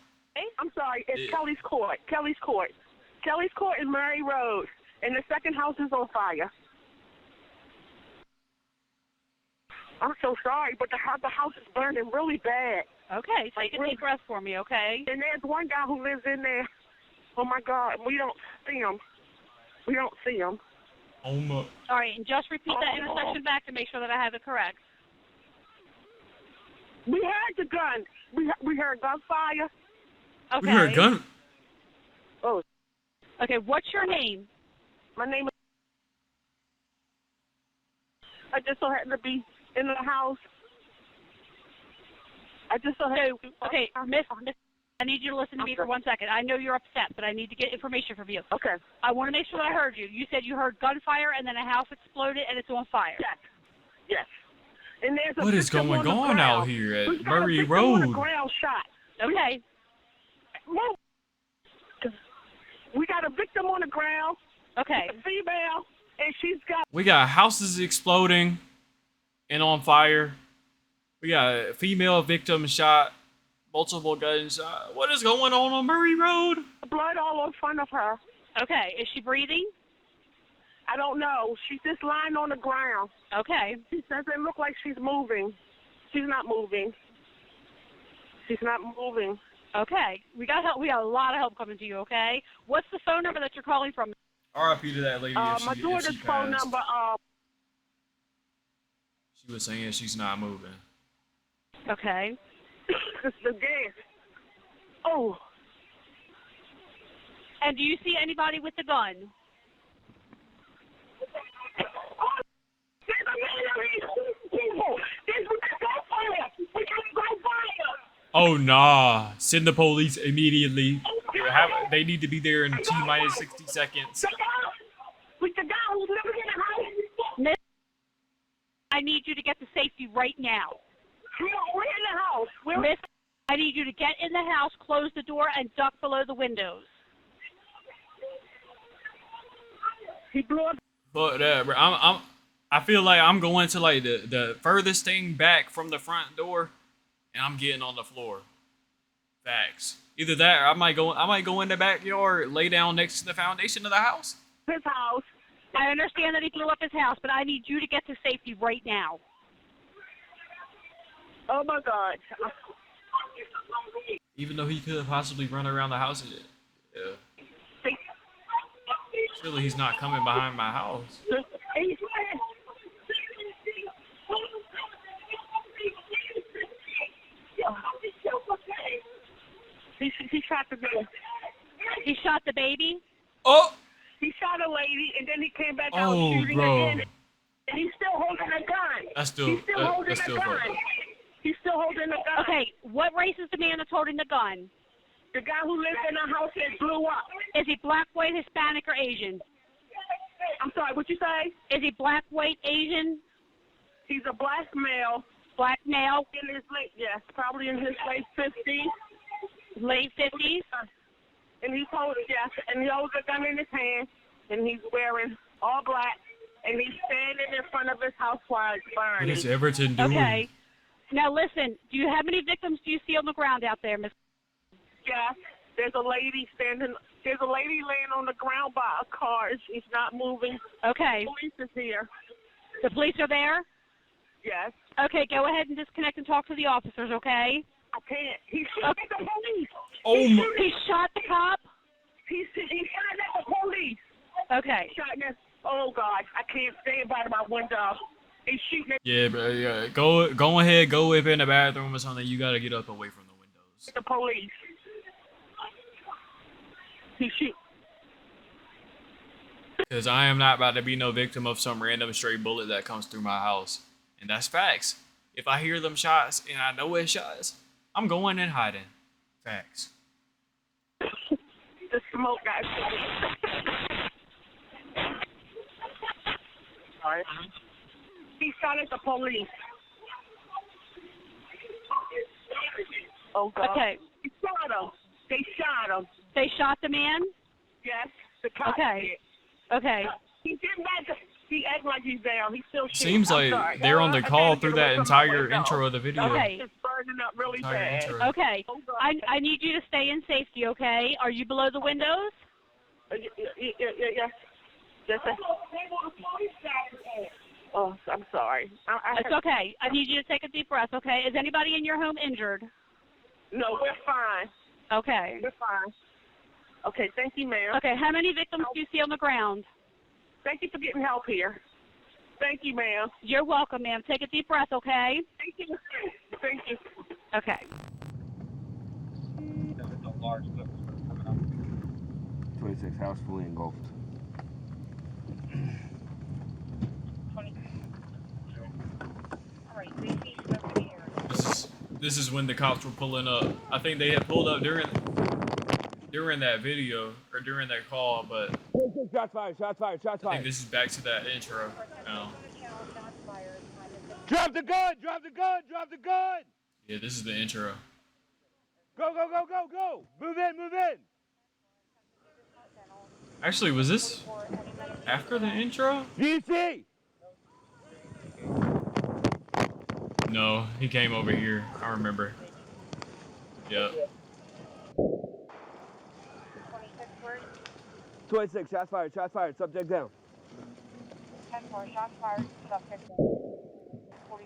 I'm sorry. It's Yeah. Kelly's Court. Kelly's Court and Murray Road, and the second house is on fire. I'm so sorry, but the house is burning really bad. Okay, take a deep breath for me, okay? And there's one guy who lives in there. Oh my God, we don't see him. Oh my. All right, and just repeat that intersection back to make sure that I have it correct. We heard the gun. We heard gunfire. Okay. We heard gun. Oh, Okay, what's your name? my name is. I just so happened to be in the house. I just so happened. Okay, Miss, I need you to listen to me for 1 second. I know you're upset, but I need to get information from you. Okay. I want to make sure that I heard you. You said you heard gunfire and then a house exploded and it's on fire. Yes. And there's a What is victim going the on ground. out here at We've got Murray a victim on the Road? ground shot. Okay. We got a victim on the ground. Okay. A female, and she's got. We got houses exploding and on fire. We got a female victim shot, multiple gunshots. What is going on Murray Road? Blood all in front of her. Okay. Is she breathing? I don't know. She's just lying on the ground. Okay. It doesn't look like she's moving. She's not moving. Okay. We got help. We got a lot of help coming to you, okay? What's the phone number that you're calling from? R.I.P. to that lady. My daughter's phone number. She was saying she's not moving. Okay. It's the gas. Oh. And do you see anybody with the gun? Oh nah! Send the police immediately. they need to be there in T-minus 60 seconds. With the guy who's living in the house. Miss, I need you to get to safety right now. We're in the house. Miss, I need you to get in the house, close the door, and duck below the windows. He blew up. But bro, I feel like I'm going to like the furthest thing back from the front door, and I'm getting on the floor. Facts. Either that, or I might go in the backyard, lay down next to the foundation of the house. His house. I understand that he blew up his house, but I need you to get to safety right now. Oh my God. Even though he could possibly run around the house. Yeah. Surely he's not coming behind my house. He shot the baby. He shot the baby? Oh! He shot a lady, and then he came back out Oh, shooting bro. again. And he's still holding a gun. That's still, He's still holding that's a still gun. fucked up. He's still holding a gun. Okay, what race is the man that's holding the gun? The guy who lives in the house that blew up. Is he black, white, Hispanic, or Asian? I'm sorry, what you say? Is he black, white, Asian? He's a black male. Black male? In his late, yes, probably in his late 50s. Late 50s? And he holds, yes, and he holds a gun in his hand, and he's wearing all black, and he's standing in front of his house while it's burning. What is Everton doing? Okay. Now listen, how many victims do you see on the ground out there, Miss? Yes, there's a lady laying on the ground by a car. She's not moving. Okay. The police is here. The police are there? Yes. Okay, go ahead and disconnect and talk to the officers, okay? I can't. He shot at the police. Oh my. He shot the cop? He shot at the police. Okay. He shot at, oh, God. I can't stand by my window. He's shooting at Yeah, bro. Yeah. Go ahead. Go up in the bathroom or something. You gotta get up away from the windows. the police. He shoot. Because I am not about to be no victim of some random stray bullet that comes through my house. And that's facts. If I hear them shots and I know it's shots, I'm going and hiding. Facts. The smoke guy. Sorry. He shot at the police. Oh, God. Okay. He shot him. They shot him. They shot the man? Yes. The cop Okay. did. Okay. He didn't matter. He acted like he's down. He's still shooting. Seems like they're on the call through that entire window. intro of the video. Okay. It's burning up really Entire bad. intro. Okay. Oh, God. I need you to stay in safety, okay? Are you below the windows? Yes. Yes, sir. Oh, I'm sorry. It's okay. I need you to take a deep breath, okay? Is anybody in your home injured? No, we're fine. Okay. We're fine. Okay, thank you, ma'am. Okay, how many victims do you see on the ground? Thank you for getting help here. Thank you, ma'am. You're welcome, ma'am. Take a deep breath, okay? Thank you. Thank you. Okay. 26 house fully engulfed. This is when the cops were pulling up. I think they had pulled up during that video or during that call, but Shots fired, shots fired, shots I think this is back to that intro now. Drop the gun, drop the gun, drop the gun! Yeah, this is the intro. Go, go, go, go, go! Move in, move in! Actually, was this after the intro? GC! No, he came over here. I remember. Yep. 26, shots fired, subject down. 10-4, shots fired, subject down. 40,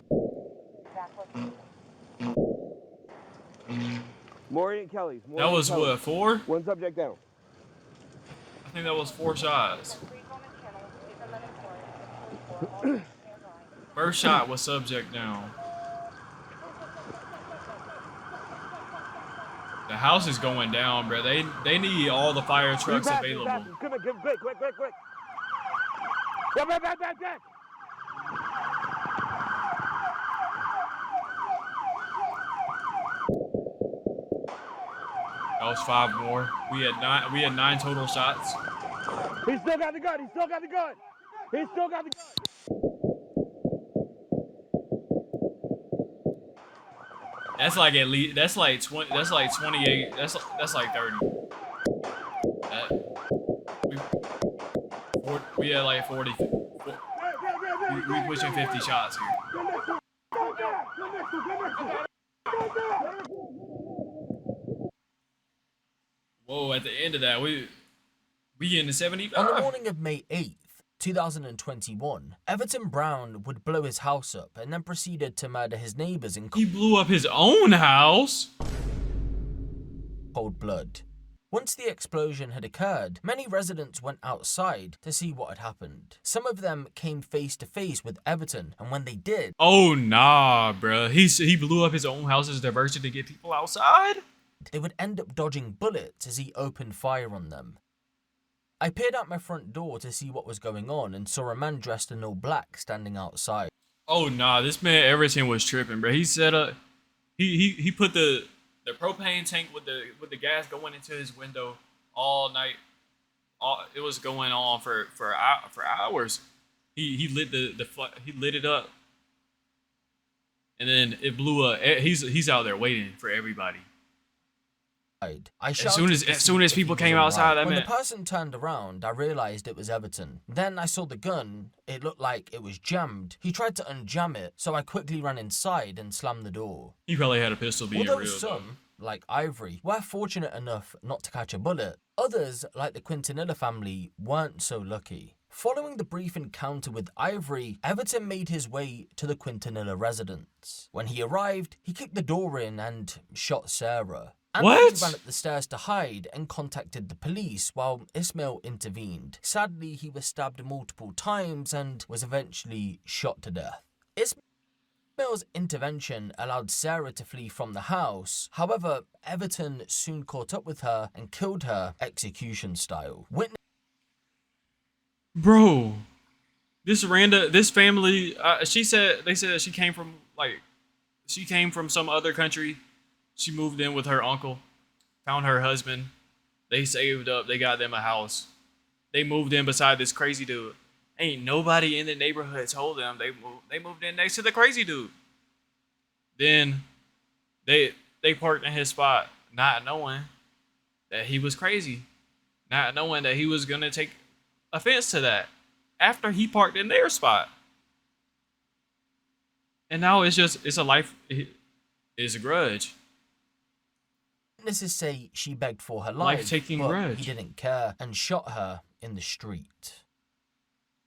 Maury and Kelly's. That was what, 4? One subject down. I think that was 4 shots. First shot was subject down. The house is going down, bro. They need all the fire trucks available. Come on, quick, quick, quick, quick. Back. That was 5 more. We had 9. We had 9 total shots. He still got the gun. He still got the gun. He still got the gun. That's like at least. That's like 20. That's like 28. That's like 30. We had like 40. We pushing 50 shots here. Whoa! At the end of that, we getting to 75. On the morning of May 8th, 2021, Everton Brown would blow his house up and then proceeded to murder his neighbors in He blew up his own house? cold blood. Once the explosion had occurred, many residents went outside to see what had happened. Some of them came face to face with Everton, and when they did... Oh, nah, bruh. He blew up his own house as a diversion to get people outside? They would end up dodging bullets as he opened fire on them. I peered out my front door to see what was going on and saw a man dressed in all black standing outside. Oh, nah. This man Everton was tripping, bruh. He set up... He put the propane tank with the gas going into his window all night. It was going on for hours. He lit he lit it up, and then it blew up. He's out there waiting for everybody. As soon as people came outside, when the person turned around, I realized it was Everton. Then I saw the gun. It looked like it was jammed. He tried to unjam it, so I quickly ran inside and slammed the door. He probably had a pistol being Although real. some, like Ivory, were fortunate enough not to catch a bullet, others, like the Quintanilla family, weren't so lucky. Following the brief encounter with Ivory, Everton made his way to the Quintanilla residence. When he arrived, he kicked the door in and shot Sarah. Anthony ran up the stairs to hide and contacted the police while Ismail intervened. Sadly, he was stabbed multiple times and was eventually shot to death. Ismail's intervention allowed Sarah to flee from the house. However, Everton soon caught up with her and killed her execution style. Bro, this family, they said she came from some other country. She moved in with her uncle, found her husband. They saved up. They got them a house. They moved in beside this crazy dude. Ain't nobody in the neighborhood told them they moved in next to the crazy dude. Then they parked in his spot, not knowing that he was crazy, not knowing that he was gonna take offense to that after he parked in their spot. And now it's a grudge. Witnesses say she begged for her life, Life-taking but grudge. he didn't care and shot her in the street.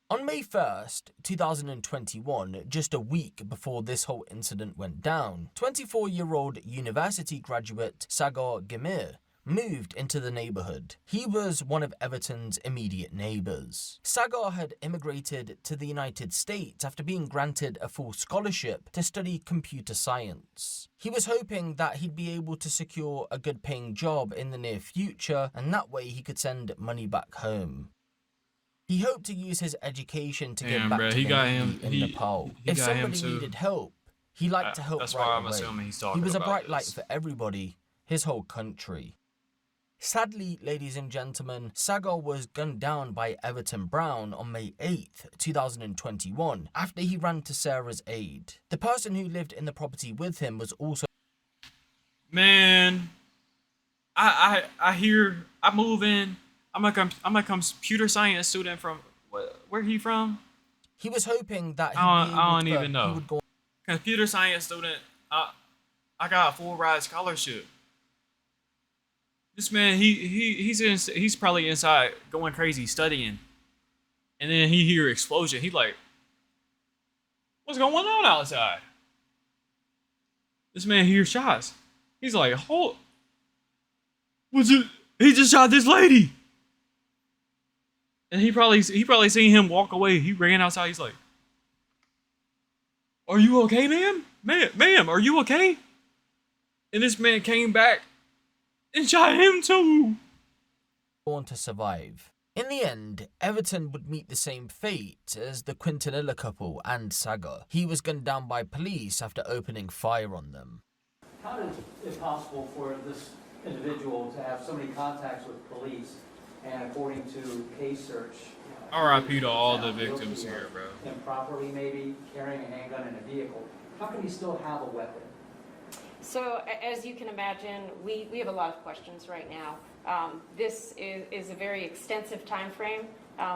On May 1st, 2021, just a week before this whole incident went down, 24-year-old university graduate Sagar Gemir moved into the neighborhood. He was one of Everton's immediate neighbors. Sagar had immigrated to the United States after being granted a full scholarship to study computer science. He was hoping that he'd be able to secure a good paying job in the near future, and that way he could send money back home. He hoped to use his education to give back to the Navy in Nepal. If somebody needed help, he liked to help That's right why I'm away. assuming he's talking He was a about bright light this. for everybody, his whole country. Sadly, ladies and gentlemen, Sagar was gunned down by Everton Brown on May 8th, 2021, after he ran to Sarah's aid. The person who lived in the property with him was also... Man, I hear, I move in, I'm a computer science student from, where he from? He was hoping that I don't even know. Computer science student, I got a full ride scholarship. This man, he's probably inside going crazy studying, and then he hear explosion. He like, what's going on outside? This man hears shots. He's like, hold, what's it? He just shot this lady, and he probably seen him walk away. He ran outside. He's like, are you okay, ma'am? Ma'am, are you okay? And this man came back and shot him too. Born to survive. In the end, Everton would meet the same fate as the Quintanilla couple and Sagar. He was gunned down by police after opening fire on them. How is it possible for this individual to have so many contacts with police, and according to case search, R.I.P. to all the victims here, bro. improperly maybe carrying a handgun in a vehicle, how can he still have a weapon? So as you can imagine, we have a lot of questions right now. This is a very extensive time frame.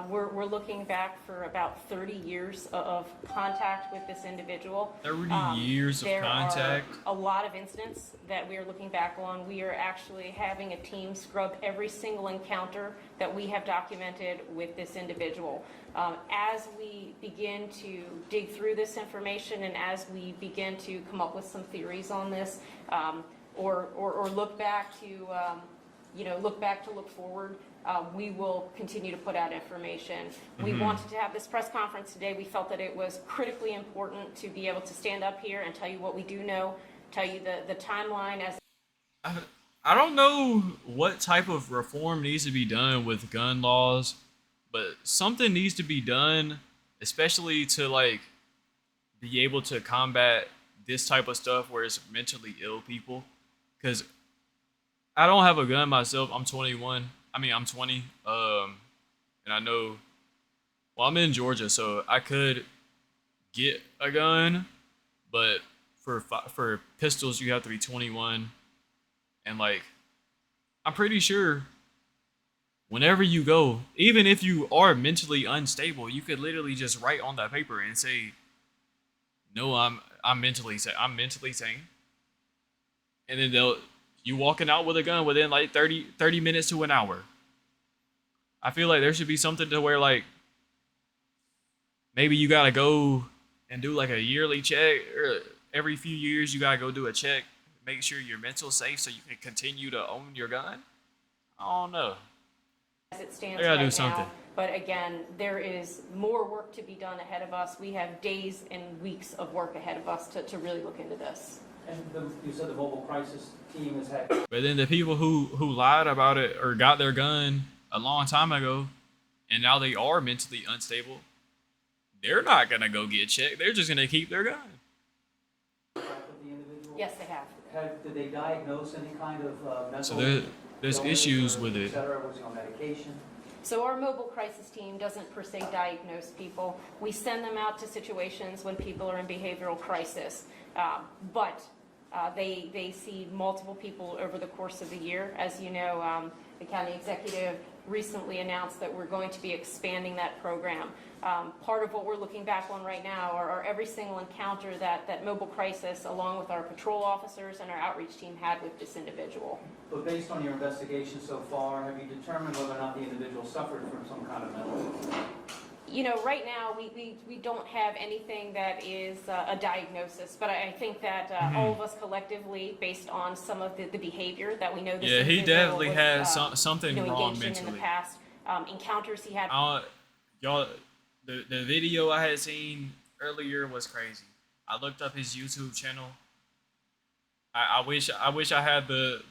We're looking back for about 30 years of contact with this individual. 30 years of contact? There are a lot of incidents that we are looking back on. We are actually having a team scrub every single encounter that we have documented with this individual. As we begin to dig through this information and as we begin to come up with some theories on this, or look back to, look forward, we will continue to put out information. We wanted to have this press conference today. We felt that it was critically important to be able to stand up here and tell you what we do know, tell you the timeline as... I don't know what type of reform needs to be done with gun laws, but something needs to be done, especially to like be able to combat this type of stuff where it's mentally ill people. Because I don't have a gun myself. I'm 21. I'm 20. And I know, well, I'm in Georgia, so I could get a gun, but for pistols, you have to be 21. And like, I'm pretty sure whenever you go, even if you are mentally unstable, you could literally just write on that paper and say, "No, I'm mentally sane." And then you walking out with a gun within like 30 minutes to an hour. I feel like there should be something to where like maybe you gotta go and do like a yearly check, or every few years you gotta go do a check, make sure you're mental safe so you can continue to own your gun. I don't know. As it stands They gotta right do something. now. But again, there is more work to be done ahead of us. We have days and weeks of work ahead of us to really look into this. And you said the mobile crisis team has had... But then the people who lied about it or got their gun a long time ago, and now they are mentally unstable, they're not gonna go get checked. They're just gonna keep their gun. Yes, they have. Did they diagnose any kind of mental... So there's issues with it. Et cetera? Was he on medication? So our mobile crisis team doesn't per se diagnose people. We send them out to situations when people are in behavioral crisis. But they see multiple people over the course of the year. As you know, the county executive recently announced that we're going to be expanding that program. Part of what we're looking back on right now are every single encounter that mobile crisis, along with our patrol officers and our outreach team, had with this individual. But based on your investigation so far, have you determined whether or not the individual suffered from some kind of mental illness? You know, right now we don't have anything that is a diagnosis, but I think that all of us collectively, based on some of the behavior that we know this individual he definitely was, has something wrong engaged mentally. in the past, encounters he had. Y'all, the video I had seen earlier was crazy. I looked up his YouTube channel. I wish I had the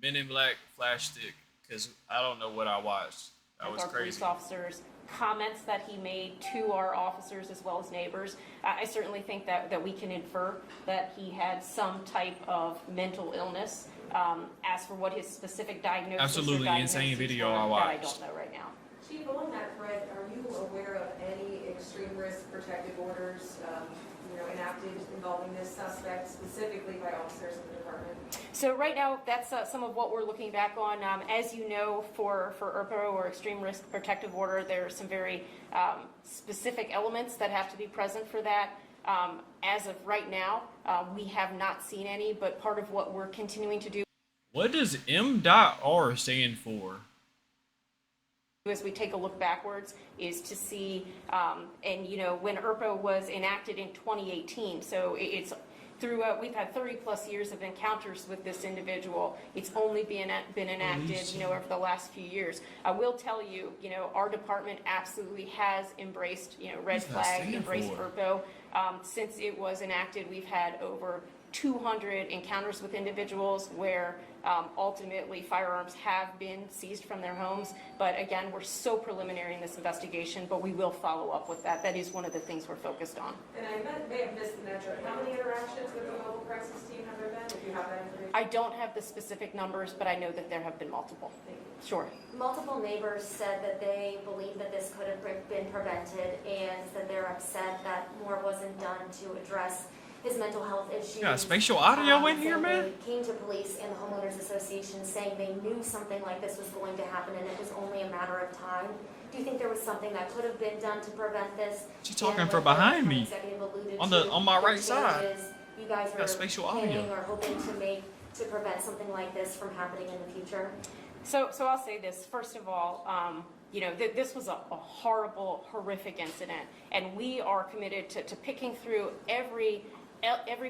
Men in Black flash stick, because I don't know what I watched. That was our crazy. Police officers, comments that he made to our officers as well as neighbors. I certainly think that we can infer that he had some type of mental illness. As for what his specific diagnosis Absolutely or insane video were, I watched. that I don't know right now. Chief, on that thread, are you aware of any extreme risk protective orders enacted involving this suspect, specifically by officers in the department? So right now, that's some of what we're looking back on. As you know, for ERPO, or Extreme Risk Protective Order, there are some very specific elements that have to be present for that. As of right now, we have not seen any, but part of what we're continuing to do. What does M.R stand for? As we take a look backwards, is to see, and when ERPO was enacted in 2018, so it's through, we've had 30 plus years of encounters with this individual. It's only been enacted, over the last few years. I will tell you, our department absolutely has embraced, red flag, embraced ERPO. Since it was enacted, we've had over 200 encounters with individuals where ultimately firearms have been seized from their homes. But again, we're so preliminary in this investigation, but we will follow up with that. That is one of the things we're focused on. And I may have missed the metric. How many interactions with the mobile crisis team have there been, if you have that information? I don't have the specific numbers, but I know that there have been multiple. Sure. Multiple neighbors said that they believe that this could have been prevented and that they're upset that more wasn't done to address his mental health issues. Got spatial audio in here, man? They came to police and the homeowners association saying they knew something like this was going to happen and it was only a matter of time. Do you think there was something that could have been done to prevent this? She's talking from behind me, on my right side. You guys Got spatial audio. planning or hoping to make to prevent something like this from happening in the future? So I'll say this. First of all, you know, this was a horrible, horrific incident, and we are committed to picking through every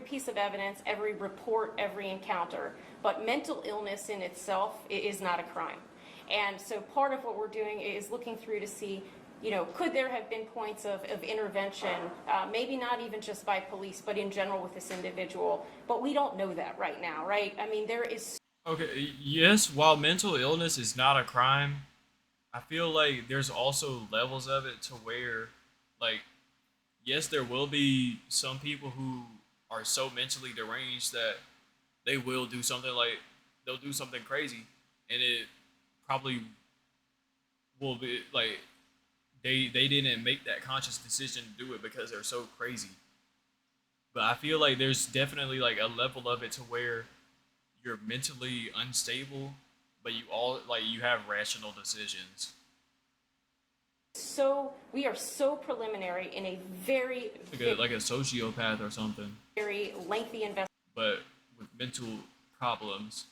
piece of evidence, every report, every encounter. But mental illness in itself is not a crime. And so part of what we're doing is looking through to see, you know, could there have been points of intervention, maybe not even just by police, but in general with this individual. But we don't know that right now, right? I mean, there is... Okay, yes, while mental illness is not a crime, I feel like there's also levels of it to where, like, yes, there will be some people who are so mentally deranged that they will do something like, they'll do something crazy, and it probably will be, like, they didn't make that conscious decision to do it because they're so crazy. But I feel like there's definitely, like, a level of it to where you're mentally unstable, but you have rational decisions. So we are so preliminary in a very Like a sociopath or something. very lengthy But with mental problems.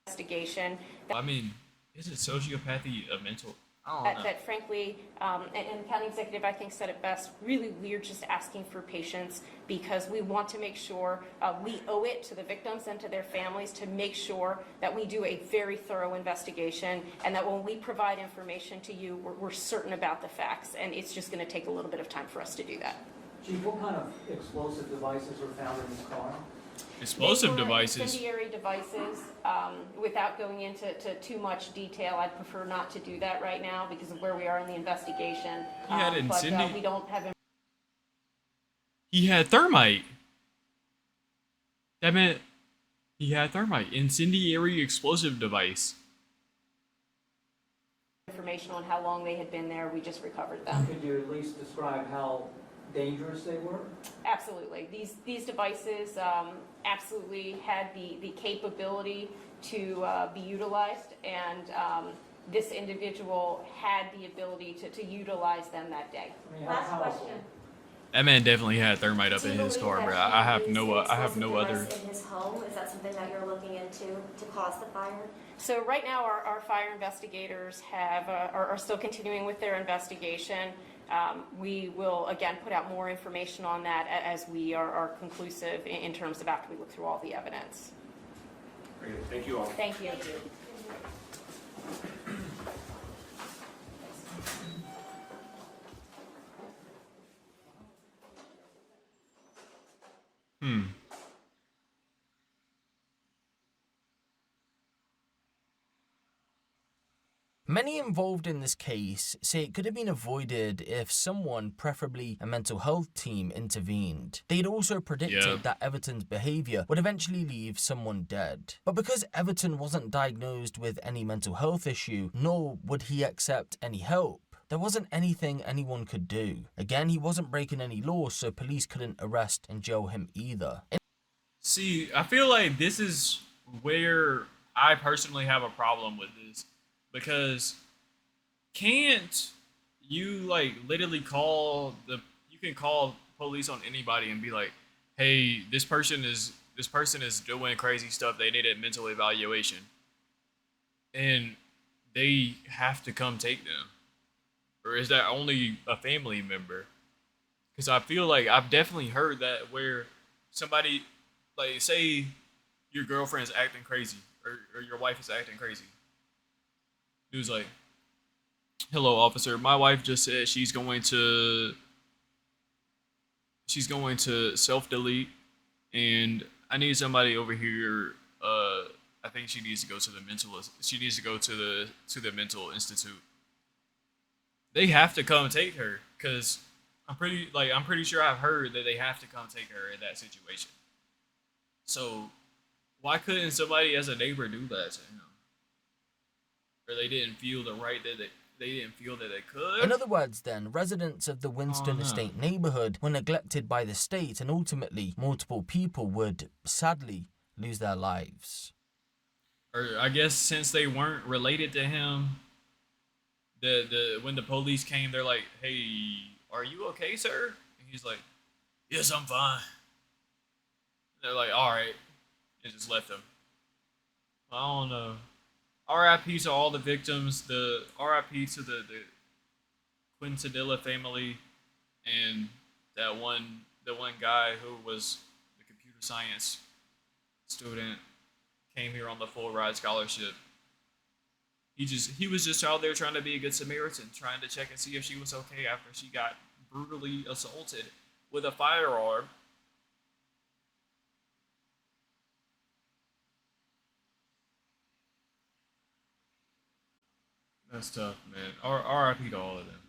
investigation. I mean, isn't sociopathy a mental? I don't know. That frankly, and the county executive, I think, said it best, really, we're just asking for patience because we want to make sure we owe it to the victims and to their families to make sure that we do a very thorough investigation and that when we provide information to you, we're certain about the facts, and it's just going to take a little bit of time for us to do that. Chief, what kind of explosive devices were found in this car? Explosive They were devices. Incendiary devices. Without going into too much detail, I'd prefer not to do that right now because of where we are in the investigation. He had But we don't have. He had thermite. That meant he had thermite. Incendiary explosive device. Information on how long they had been there. We just recovered them. Could you at least describe how dangerous they were? Absolutely. These devices absolutely had the capability to be utilized, and this individual had the ability to utilize them that day. Last question. That man definitely had thermite up Do in you his believe car, that bro. he I have used no the other. explosive device in his home? Is that something that you're looking into to cause the fire? So right now our fire investigators are still continuing with their investigation. We will again put out more information on that as we are conclusive in terms of after we look through all the evidence. Great. Thank you all. Thank you. Many involved in this case say it could have been avoided if someone, preferably a mental health team, intervened. They'd also predicted that Everton's behaviour would eventually leave someone dead. But because Everton wasn't diagnosed with any mental health issue, nor would he accept any help, there wasn't anything anyone could do. Again, he wasn't breaking any laws, so police couldn't arrest and jail him either. See, I feel like this is where I personally have a problem with this. Because can't you like literally you can call police on anybody and be like, hey, this person is doing crazy stuff, they need a mental evaluation. And they have to come take them. Or is that only a family member? Because I feel like I've definitely heard that where somebody, like, say your girlfriend's acting crazy or your wife is acting crazy. He was like, hello, officer. My wife just said she's going to self-delete, and I need somebody over here. I think she needs to go to the mental. She needs to go to the mental institute. They have to come take her, cause I'm pretty sure I've heard that they have to come take her in that situation. So why couldn't somebody as a neighbor do that to him? Or they didn't feel the right that they didn't feel that they could? In other words, then, residents of the Winston Estate neighborhood were neglected by the state, and ultimately, multiple people would sadly lose their lives. Or I guess since they weren't related to him, when the police came, they're like, "Hey, are you okay, sir?" And he's like, "Yes, I'm fine." They're like, "All right," and just left him. I don't know. R.I.P. to all the victims. The R.I.P. to the Quintanilla family, and the one guy who was the computer science student, came here on the full ride scholarship. He was just out there trying to be a good Samaritan, trying to check and see if she was okay after she got brutally assaulted with a firearm. That's tough, man. R.I.P. to all of them.